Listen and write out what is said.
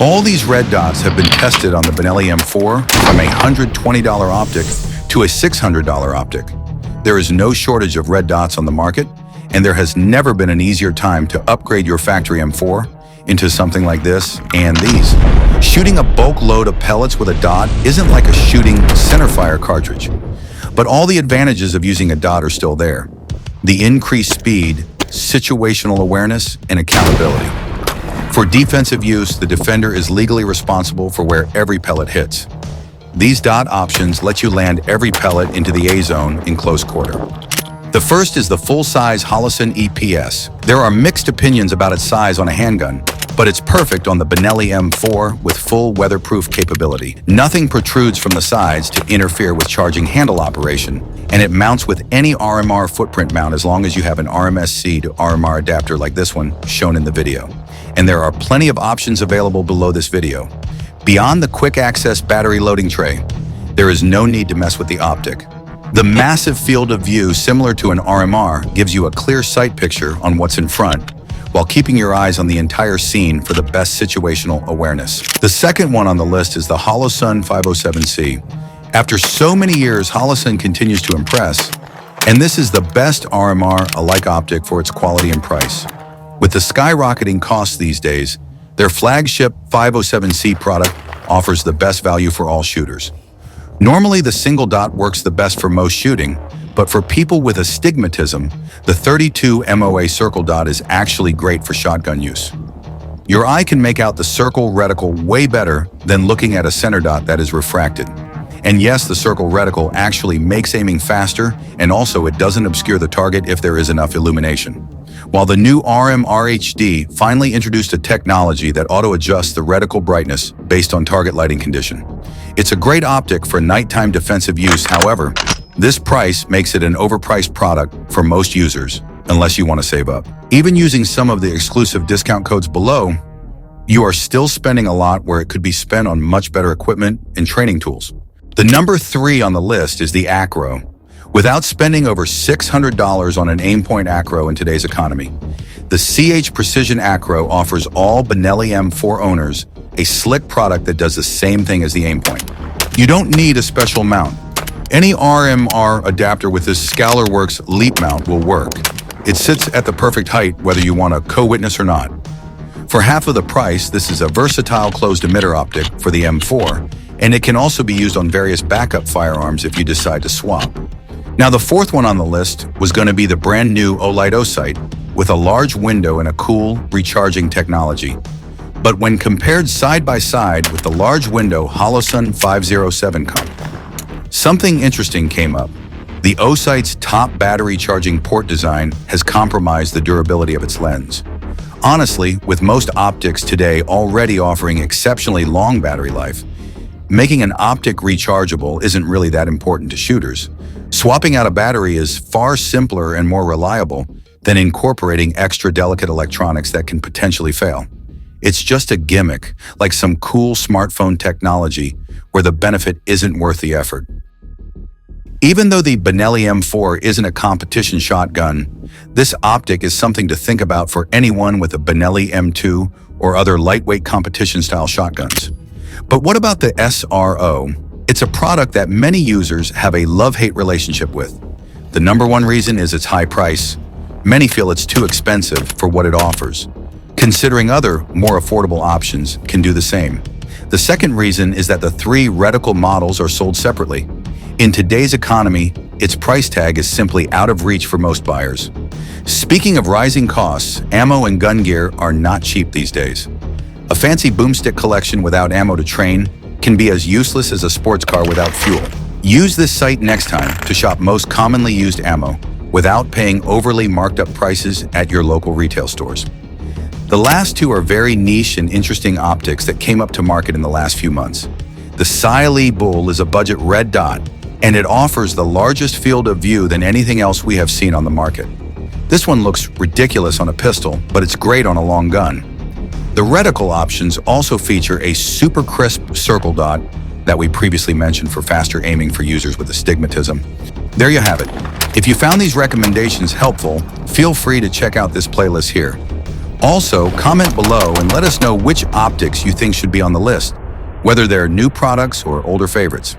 All these red dots have been tested on the Benelli M4 from a $120 optic to a $600 optic. There is no shortage of red dots on the market, and there has never been an easier time to upgrade your factory M4 into something like this and these. Shooting a bulk load of pellets with a dot isn't like a shooting centerfire cartridge, but all the advantages of using a dot are still there. The increased speed, situational awareness, and accountability. For defensive use, the defender is legally responsible for where every pellet hits. These dot options let you land every pellet into the A-zone in close quarter. The first is the full-size Holosun EPS. There are mixed opinions about its size on a handgun, but it's perfect on the Benelli M4 with full weatherproof capability. Nothing protrudes from the sides to interfere with charging handle operation, and it mounts with any RMR footprint mount as long as you have an RMSC to RMR adapter like this one shown in the video. And there are plenty of options available below this video. Beyond the quick access battery loading tray, there is no need to mess with the optic. The massive field of view similar to an RMR gives you a clear sight picture on what's in front, while keeping your eyes on the entire scene for the best situational awareness. The second one on the list is the Holosun 507C. After so many years, Holosun continues to impress, and this is the best RMR alike optic for its quality and price. With the skyrocketing costs these days, their flagship 507C product offers the best value for all shooters. Normally, the single dot works the best for most shooting, but for people with astigmatism, the 32 MOA circle dot is actually great for shotgun use. Your eye can make out the circle reticle way better than looking at a center dot that is refracted. And yes, the circle reticle actually makes aiming faster, and also it doesn't obscure the target if there is enough illumination. While the new RMR HD finally introduced a technology that auto-adjusts the reticle brightness based on target lighting condition. It's a great optic for nighttime defensive use. However, this price makes it an overpriced product for most users, unless you want to save up. Even using some of the exclusive discount codes below, you are still spending a lot where it could be spent on much better equipment and training tools. The number 3 on the list is the Acro. Without spending over $600 on an aimpoint Acro in today's economy, the CH Precision Acro offers all Benelli M4 owners a slick product that does the same thing as the aimpoint. You don't need a special mount. Any RMR adapter with this Scalorworks Leap mount will work. It sits at the perfect height whether you want a co-witness or not. For half of the price, this is a versatile closed emitter optic for the M4, and it can also be used on various backup firearms if you decide to swap. Now, the fourth one on the list was going to be the brand new Olight Osight with a large window and a cool, recharging technology. But when compared side by side with the large window Holosun 507 comp, something interesting came up. The Osight's top battery charging port design has compromised the durability of its lens. Honestly, with most optics today already offering exceptionally long battery life, making an optic rechargeable isn't really that important to shooters. Swapping out a battery is far simpler and more reliable than incorporating extra delicate electronics that can potentially fail. It's just a gimmick, like some cool smartphone technology where the benefit isn't worth the effort. Even though the Benelli M4 isn't a competition shotgun, this optic is something to think about for anyone with a Benelli M2 or other lightweight competition-style shotguns. But what about the SRO? It's a product that many users have a love-hate relationship with. The number one reason is its high price. Many feel it's too expensive for what it offers, considering other, more affordable options can do the same. The second reason is that the 3 reticle models are sold separately. In today's economy, its price tag is simply out of reach for most buyers. Speaking of rising costs, ammo and gun gear are not cheap these days. A fancy boomstick collection without ammo to train can be as useless as a sports car without fuel. Use this site next time to shop most commonly used ammo without paying overly marked up prices at your local retail stores. The last 2 are very niche and interesting optics that came up to market in the last few months. The Sioly Bull is a budget red dot, and it offers the largest field of view than anything else we have seen on the market. This one looks ridiculous on a pistol, but it's great on a long gun. The reticle options also feature a super crisp circle dot that we previously mentioned for faster aiming for users with astigmatism. There you have it. If you found these recommendations helpful, feel free to check out this playlist here. Also, comment below and let us know which optics you think should be on the list, whether they're new products or older favorites.